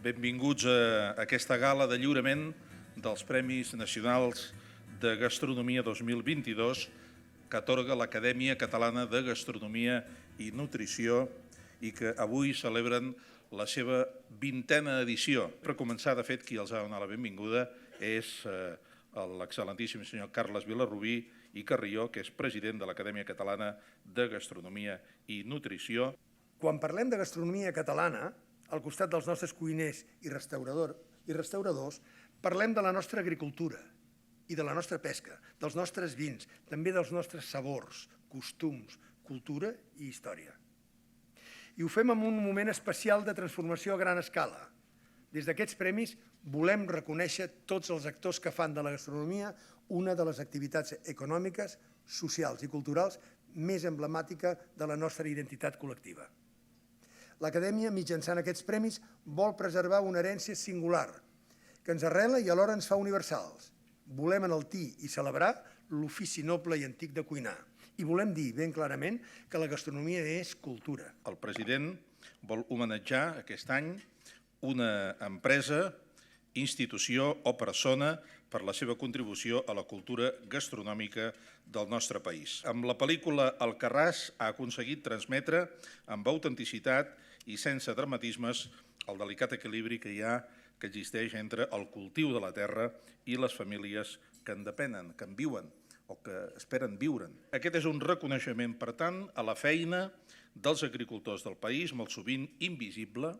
Benvinguts a aquesta gala de lliurament dels Premis Nacionals de Gastronomia 2022 que atorga l'Acadèmia Catalana de Gastronomia i Nutrició i que avui celebren la seva 20a edició. Per començar, de fet, qui els ha donat la benvinguda és l'excel·lentíssim senyor Carles Vilarrubí i Carrió, que és president de l'Acadèmia Catalana de Gastronomia i Nutrició. Quan parlem de gastronomia catalana, al costat dels nostres cuiners i restauradors, parlem de la nostra agricultura i de la nostra pesca, dels nostres vins, també dels nostres sabors, costums, cultura i història. I ho fem en un moment especial de transformació a gran escala. Des d'aquests premis volem reconèixer tots els actors que fan de la gastronomia una de les activitats econòmiques, socials i culturals més emblemàtica de la nostra identitat col·lectiva. L'Acadèmia, mitjançant aquests premis, vol preservar una herència singular que ens arrela i alhora ens fa universals. Volem enaltir i celebrar l'ofici noble i antic de cuinar. I volem dir ben clarament que la gastronomia és cultura. El president vol homenatjar aquest any una empresa, institució o persona per la seva contribució a la cultura gastronòmica del nostre país. Amb la pel·lícula Alcarràs ha aconseguit transmetre amb autenticitat i sense dramatismes el delicat equilibri que existeix entre el cultiu de la terra i les famílies que en depenen, que en viuen o que esperen viure'n. Aquest és un reconeixement, per tant, a la feina dels agricultors del país, molt sovint invisible,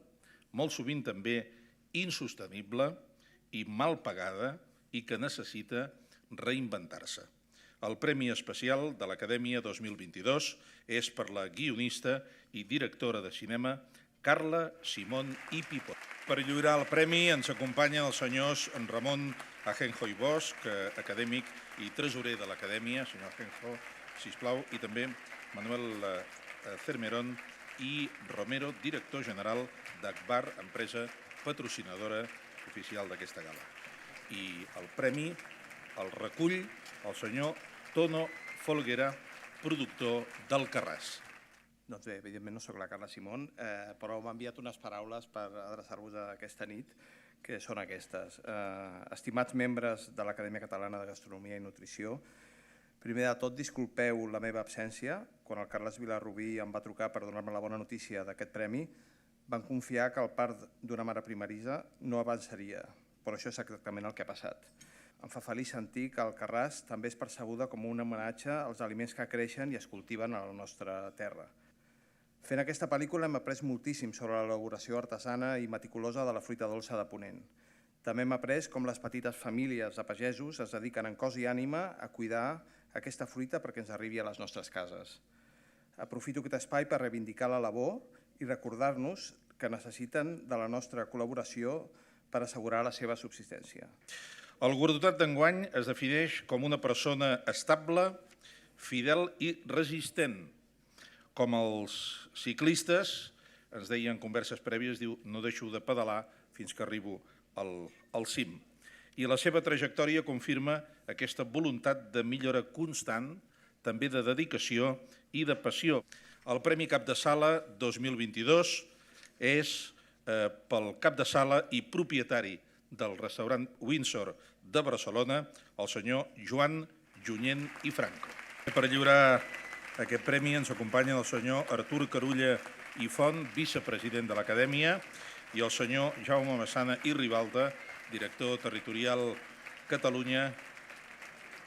molt sovint també insostenible i mal pagada i que necessita reinventar-se. El Premi Especial de l'Acadèmia 2022 és per la guionista i directora de cinema Carla Simón i Pipó. Per lliurar el premi ens acompanyen els senyors Ramon Ajenjo i Bosch, acadèmic i tresorer de l'Acadèmia, senyor Ajenjo, sisplau, i també Manuel Cermerón i Romero, director general d'Akbar, empresa patrocinadora oficial d'aquesta gala. I el premi el recull el senyor Tono Folguera, productor d'Alcarràs. Doncs bé, evidentment no soc la Carla Simón, però m'ha enviat unes paraules per adreçar-vos aquesta nit, que són aquestes. Estimats membres de l'Acadèmia Catalana de Gastronomia i Nutrició, primer de tot disculpeu la meva absència. Quan el Carles Vilarrubí em va trucar per donar-me la bona notícia d'aquest premi, van confiar que el part d'una mare primerisa no avançaria, però això és exactament el que ha passat. Em fa feliç sentir que Alcarràs també és percebuda com un homenatge als aliments que creixen i es cultiven a la nostra terra. Fent aquesta pel·lícula hem après moltíssim sobre l'elaboració artesana i meticulosa de la fruita dolça de Ponent. També hem après com les petites famílies de pagesos es dediquen en cos i ànima a cuidar aquesta fruita perquè ens arribi a les nostres cases. Aprofito aquest espai per reivindicar la labor i recordar-nos que necessiten de la nostra col·laboració per assegurar la seva subsistència. El guardotat d'enguany es defineix com una persona estable, fidel i resistent. Com els ciclistes, ens deien en converses prèvies, diu, no deixo de pedalar fins que arribo al cim. I la seva trajectòria confirma aquesta voluntat de millora constant, també de dedicació i de passió. El Premi Cap de Sala 2022 és pel cap de sala i propietari del restaurant Windsor de Barcelona, el senyor Joan Junyent i Franco. Per lliurar aquest premi ens acompanyen el senyor Artur Carulla i Font, vicepresident de l'Acadèmia, i el senyor Jaume Massana i Ribalta, director territorial Catalunya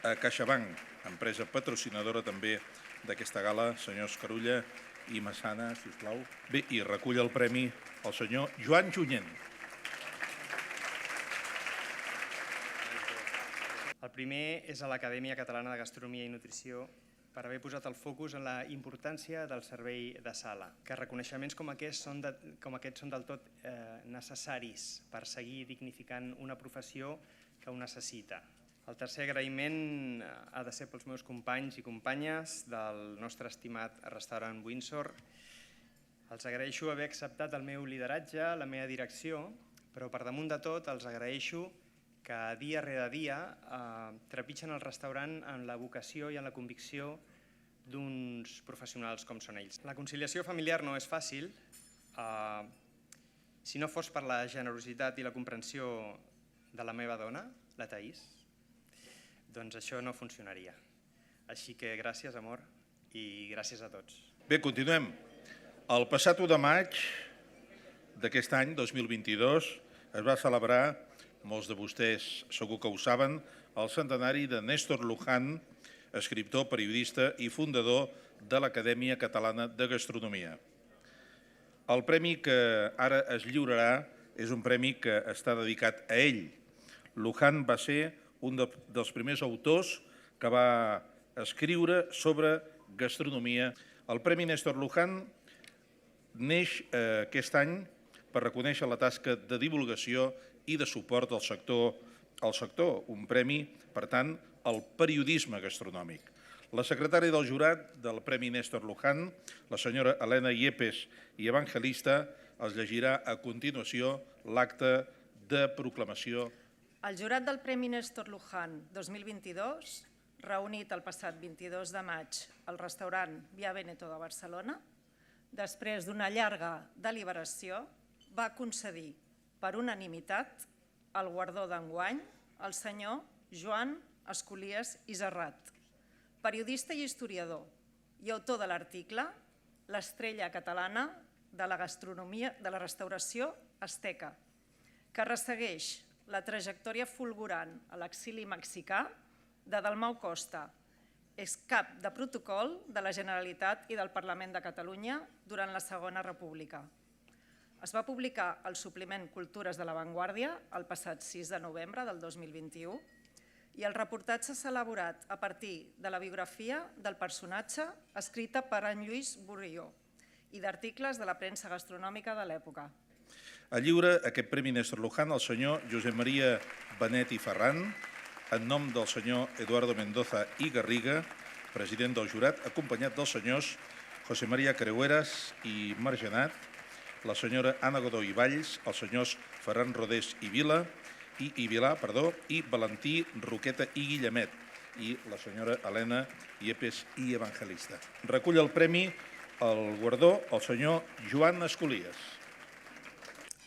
a CaixaBank, empresa patrocinadora també d'aquesta gala. Senyors Carulla i Massana, sisplau. Bé, i recull el premi el senyor Joan Junyent. El primer és a l'Acadèmia Catalana de Gastronomia i Nutrició per haver posat el focus en la importància del servei de sala, que reconeixements com aquests són del tot necessaris per seguir dignificant una professió que ho necessita. El tercer agraïment ha de ser pels meus companys i companyes del nostre estimat restaurant Windsor. Els agraeixo haver acceptat el meu lideratge, la meva direcció, però per damunt de tot els agraeixo que dia rere dia trepitgen el restaurant en la vocació i en la convicció d'uns professionals com són ells. La conciliació familiar no és fàcil. Si no fos per la generositat i la comprensió de la meva dona, la Thaís, doncs això no funcionaria. Així que gràcies, amor, i gràcies a tots. Bé, continuem. El passat 1 de maig d'aquest any, 2022, es va celebrar, molts de vostès segur que ho saben, el centenari de Néstor Luján, escriptor, periodista i fundador de l'Acadèmia Catalana de Gastronomia. El premi que ara es lliurarà és un premi que està dedicat a ell. Luján va ser un dels primers autors que va escriure sobre gastronomia. El Premi Néstor Luján neix aquest any per reconèixer la tasca de divulgació i de suport al sector, un premi, per tant, al periodisme gastronòmic. La secretària del jurat del Premi Néstor Luján, la senyora Elena Yepes i Evangelista, els llegirà a continuació l'acte de proclamació. El jurat del Premi Néstor Luján 2022, reunit el passat 22 de maig al restaurant Via Veneto de Barcelona, després d'una llarga deliberació, va concedir per unanimitat el guardó d'enguany al senyor Joan Escolies i Serrat, periodista i historiador i autor de l'article L'estrella catalana de la gastronomia de la restauració asteca, que ressegueix la trajectòria fulgurant a l'exili mexicà de Dalmau Costa, excap de protocol de la Generalitat i del Parlament de Catalunya durant la Segona República. Es va publicar el suplement Cultures de l'Avantguàrdia el passat 6 de novembre del 2021 i el reportatge s'ha elaborat a partir de la biografia del personatge escrita per en Lluís Borrió i d'articles de la premsa gastronòmica de l'època. Lliura aquest Premi Néstor Luján al senyor Josep Maria Benet i Ferran, en nom del senyor Eduardo Mendoza i Garriga, president del jurat, acompanyat dels senyors José María Creueras i Margenat, la senyora Anna Godoy i Valls, els senyors Ferran Rodés i Vilà, i Valentí Roqueta i Guillemet, i la senyora Elena Yepes i Evangelista. Recull el premi, el guardó, el senyor Joan Escolies.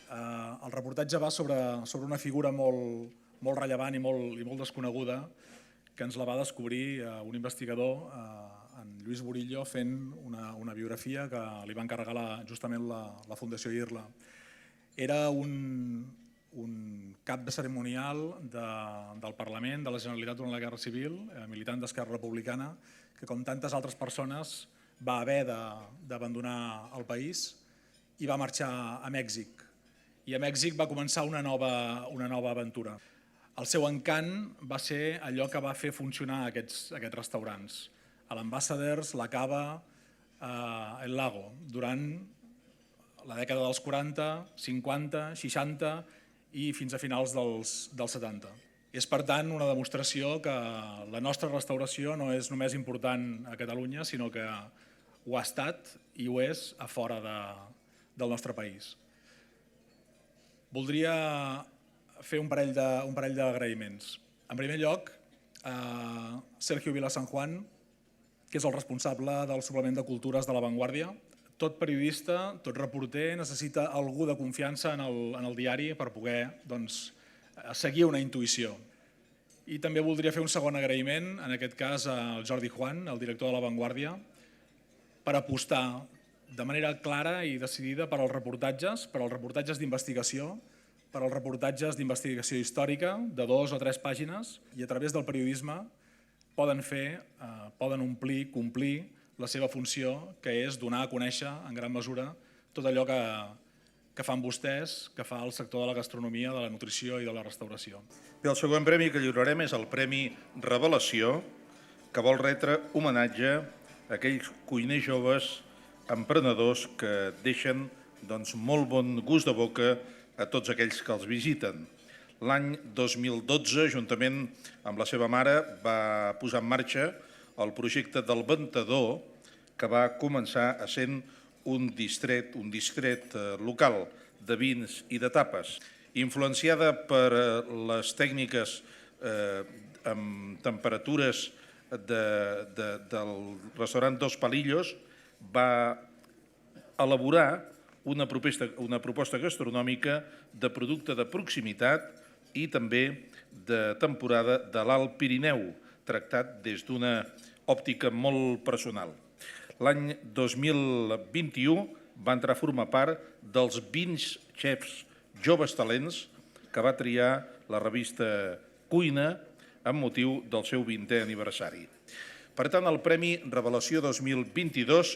El reportatge va sobre una figura molt rellevant i molt desconeguda que ens la va descobrir un investigador, en Lluís Burillo, fent una biografia que li va encarregar justament la Fundació IRLA. Era un cap de cerimonial del Parlament, de la Generalitat durant la Guerra Civil, militant d'Esquerra Republicana, que com tantes altres persones va haver d'abandonar el país i va marxar a Mèxic. I a Mèxic va començar una nova aventura. El seu encant va ser allò que va fer funcionar aquests restaurants. L'Ambassadors, la Cava, el Lago, durant la dècada dels 40, 50, 60 i fins a finals dels 70. És, per tant, una demostració que la nostra restauració no és només important a Catalunya, sinó que ho ha estat i ho és a fora del nostre país. Voldria fer un parell d'agraïments. En primer lloc, a Sergio Vila San Juan, que és el responsable del suplement de cultures de La Vanguardia. Tot periodista, tot reporter, necessita algú de confiança en el diari per poder seguir una intuïció. I també voldria fer un segon agraïment, en aquest cas al Jordi Juan, el director de La Vanguardia, per apostar de manera clara i decidida per als reportatges d'investigació, per als reportatges d'investigació històrica de 2 o 3 pàgines, i a través del periodisme poden complir la seva funció, que és donar a conèixer en gran mesura tot allò que fan vostès, que fa el sector de la gastronomia, de la nutrició i de la restauració. Bé, el següent premi que lliurarem és el Premi Revelació, que vol retre homenatge a aquells cuiners joves emprenedors que deixen molt bon gust de boca a tots aquells que els visiten. L'any 2012, juntament amb la seva mare, va posar en marxa el projecte del Ventador, que va començar a ser un discret local de vins i de tapes. Influenciada per les tècniques amb temperatures del restaurant Dos Palillos, va elaborar una proposta gastronòmica de producte de proximitat i també de temporada de l'Alt Pirineu, tractat des d'una òptica molt personal. L'any 2021 va entrar a formar part dels 20 xefs joves talents que va triar la revista Cuina amb motiu del seu 20è aniversari. Per tant, el Premi Revelació 2022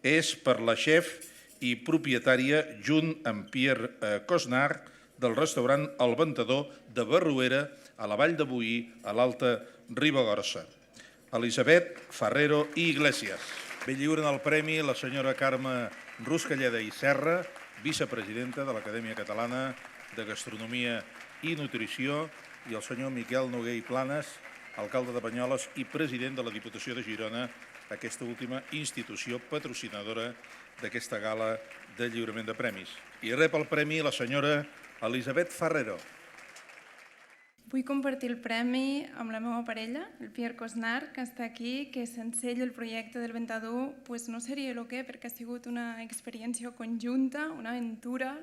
és per la xef i propietària, junt amb Pierre Cosnar, del restaurant El Ventador de Barruera, a la Vall de Boí, a l'Alta Ribagorça. Elisabet Ferrero i Iglesias. Bé, lliuren el premi la senyora Carme Ruscalleda i Serra, vicepresidenta de l'Acadèmia Catalana de Gastronomia i Nutrició, i el senyor Miquel Noguer i Planes, alcalde de Banyoles i president de la Diputació de Girona, aquesta última institució patrocinadora d'aquesta gala de lliurament de premis. I rep el premi la senyora Elisabet Ferrero. Vull compartir el premi amb la meva parella, el Pierre Cosnar, que està aquí, que sense ell el projecte del Ventador no seria el que, perquè ha sigut una experiència conjunta, una aventura.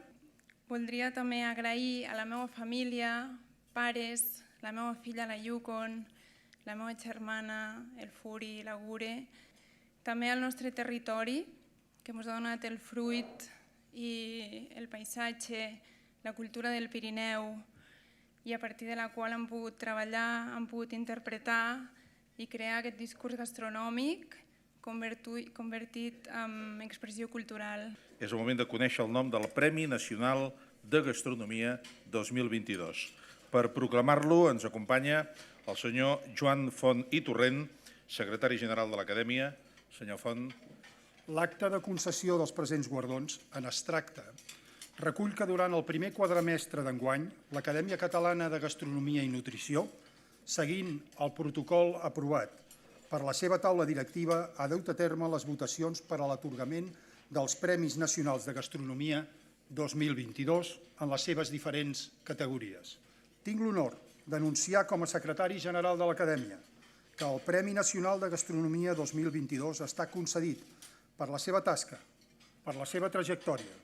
Voldria també agrair a la meva família, pares, la meva filla, la Yukon, la meva germana, el Furi, la Gure, també al nostre territori, que ens ha donat el fruit i el paisatge, la cultura del Pirineu, i a partir de la qual hem pogut treballar, hem pogut interpretar i crear aquest discurs gastronòmic convertit en expressió cultural. És el moment de conèixer el nom del Premi Nacional de Gastronomia 2022. Per proclamar-lo ens acompanya el senyor Joan Font i Torrent, secretari general de l'Acadèmia. Senyor Font. L'acte de concessió dels presents guardons, en extracte, recull que durant el primer quadrimestre d'enguany, l'Acadèmia Catalana de Gastronomia i Nutrició, seguint el protocol aprovat per la seva taula directiva, ha dut a terme les votacions per a l'atorgament dels Premis Nacionals de Gastronomia 2022 en les seves diferents categories. Tinc l'honor d'anunciar com a secretari general de l'Acadèmia que el Premi Nacional de Gastronomia 2022 està concedit per la seva tasca, per la seva trajectòria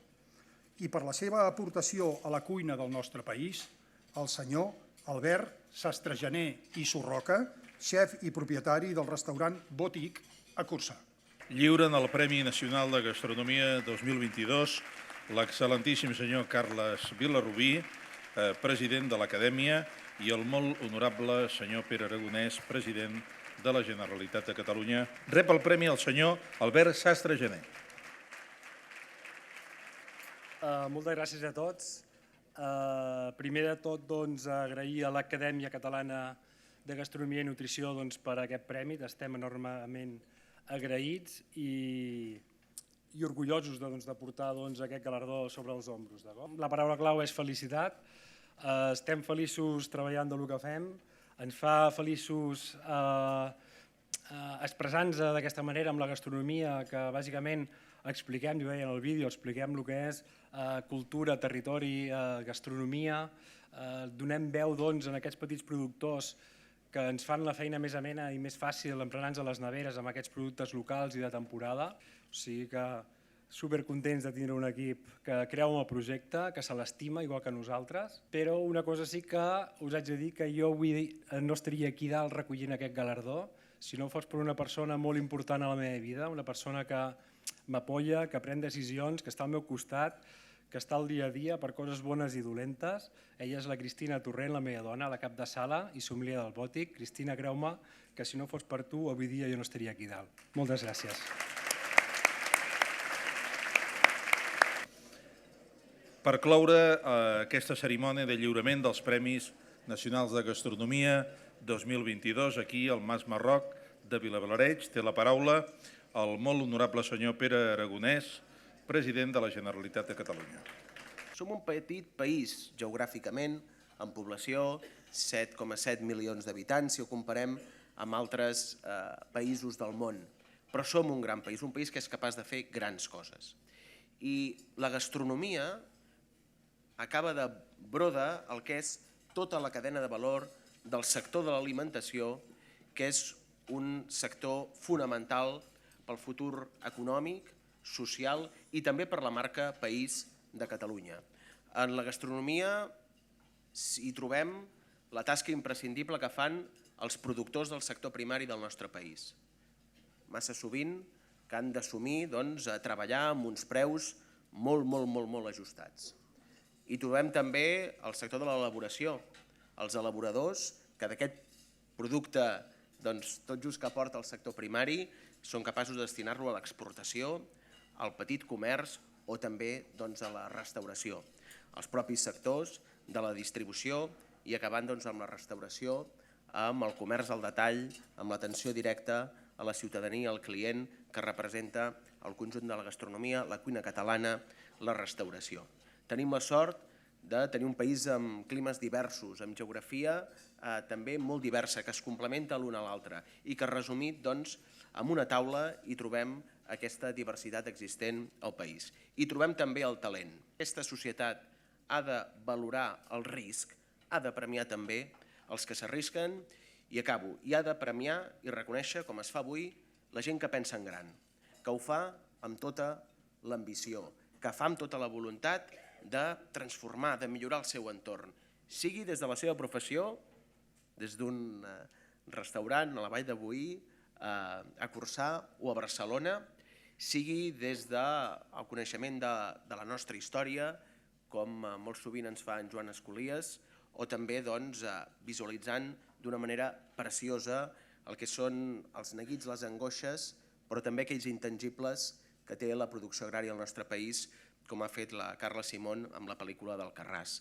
i per la seva aportació a la cuina del nostre país, al senyor Albert Sastregener i Surroca, xef i propietari del restaurant Botic a Corçà. Lliuren el Premi Nacional de Gastronomia 2022 l'excel·lentíssim senyor Carles Vilarrubí, president de l'Acadèmia, i el molt honorable senyor Pere Aragonès, president de la Generalitat de Catalunya. Rep el premi el senyor Albert Sastre Gené. Moltes gràcies a tots. Primer de tot, agrair a l'Acadèmia Catalana de Gastronomia i Nutrició per aquest premi. Estem enormement agraïts i orgullosos de portar aquest galardó sobre els ombros. La paraula clau és felicitat. Estem feliços treballant del que fem. Ens fa feliços expressant-nos d'aquesta manera amb la gastronomia, que bàsicament expliquem, jo veia en el vídeo, expliquem el que és cultura, territori, gastronomia, donem veu en aquests petits productors que ens fan la feina més amena i més fàcil emprenant-nos a les neveres amb aquests productes locals i de temporada. O sigui que supercontents de tindre un equip que creu en el projecte, que se l'estima igual que nosaltres, però una cosa sí que us haig de dir que jo avui no estaria aquí dalt recollint aquest galardó si no fos per una persona molt important a la meva vida, una persona que m'apoya, que pren decisions, que està al meu costat, que està al dia a dia per coses bones i dolentes. Ella és la Cristina Torrent, la meva dona, la cap de sala i sommelier del Bòtic. Cristina, creu-me que si no fos per tu, avui dia jo no estaria aquí dalt. Moltes gràcies. Per cloure aquesta cerimònia de lliurament dels Premis Nacionals de Gastronomia 2022, aquí al Mas Marroc de Vilablareix, té la paraula el molt honorable senyor Pere Aragonès, president de la Generalitat de Catalunya. Som un petit país geogràficament, en població, 7,7 milions d'habitants, si ho comparem amb altres països del món. Però som un gran país que és capaç de fer grans coses. I la gastronomia acaba de broda el que és tota la cadena de valor del sector de l'alimentació, que és un sector fonamental pel futur econòmic, social i també per la marca País de Catalunya. En la gastronomia hi trobem la tasca imprescindible que fan els productors del sector primari del nostre país. Massa sovint que han d'assumir treballar amb uns preus molt ajustats. I trobem també el sector de l'elaboració, els elaboradors que d'aquest producte tot just que aporta el sector primari són capaços de destinar-lo a l'exportació, al petit comerç o també a la restauració. Els propis sectors de la distribució i acabant amb la restauració, amb el comerç al detall, amb l'atenció directa a la ciutadania, al client, que representa el conjunt de la gastronomia, la cuina catalana, la restauració. Tenim la sort de tenir un país amb climes diversos, amb geografia també molt diversa, que es complementa l'una a l'altra i que resumit en una taula hi trobem aquesta diversitat existent al país. Hi trobem també el talent. Aquesta societat ha de valorar el risc, ha de premiar també els que s'arrisquen i acabo, i ha de premiar i reconèixer, com es fa avui, la gent que pensa en gran, que ho fa amb tota l'ambició, que fa amb tota la voluntat de transformar, de millorar el seu entorn, sigui des de la seva professió, des d'un restaurant a la Vall de Boí, a Corçà o a Barcelona, sigui des del coneixement de la nostra història, com molt sovint ens fa en Joan Escolies, o també visualitzant d'una manera preciosa el que són els neguits, les angoixes, però també aquells intangibles que té la producció agrària al nostre país, com ha fet la Carla Simón amb la pel·lícula d'Alcarràs.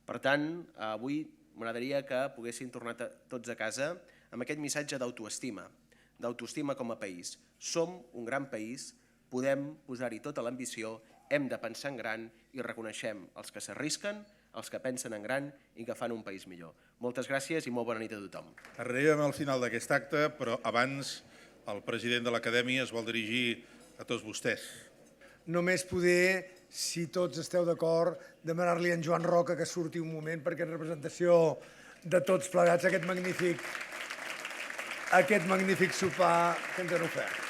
Per tant, avui m'agradaria que poguessin tornar tots a casa amb aquest missatge d'autoestima com a país. Som un gran país, podem posar-hi tota l'ambició, hem de pensar en gran i reconeixem els que s'arrisquen, els que pensen en gran i que fan un país millor. Moltes gràcies i molt bona nit a tothom. Arribem al final d'aquest acte, però abans el president de l'Acadèmia es vol dirigir a tots vostès. Només poder, si tots esteu d'acord, demanar-li a en Joan Roca que surti un moment perquè en representació de tots plegats aquest magnífic sopar que ens han ofert.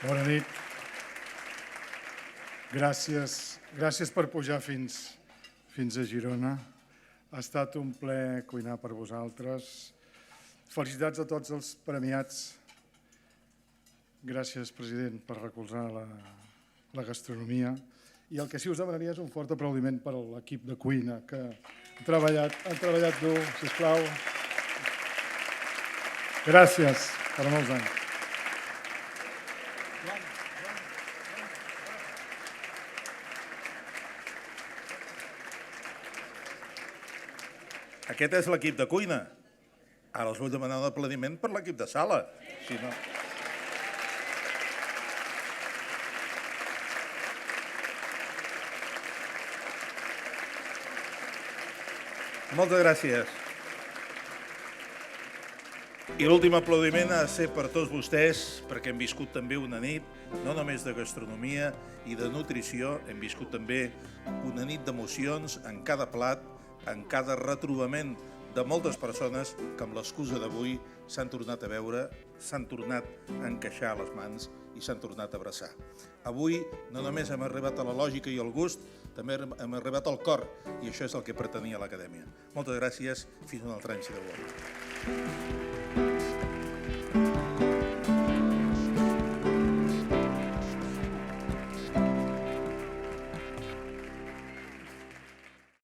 Bona nit. Gràcies per pujar fins a Girona. Ha estat un plaer cuinar per vosaltres. Felicitats a tots els premiats. Gràcies, president, per recolzar la gastronomia I el que sí us demanaria és un fort aplaudiment per a l'equip de cuina que han treballat dur, sisplau. Gràcies per molts anys. Aquest és l'equip de cuina. Ara els vull demanar un aplaudiment per l'equip de sala. Si no... Moltes gràcies. I l'últim aplaudiment ha de ser per tots vostès, perquè hem viscut també una nit, no només de gastronomia i de nutrició, hem viscut també una nit d'emocions en cada plat, en cada retrobament de moltes persones que amb l'excusa d'avui s'han tornat a veure, s'han tornat a encaixar les mans i s'han tornat a abraçar. Avui no només hem arribat a la lògica i al gust, també hem arribat al cor, i això és el que pretenia l'Acadèmia. Moltes gràcies, fins un altre any, si Déu vol.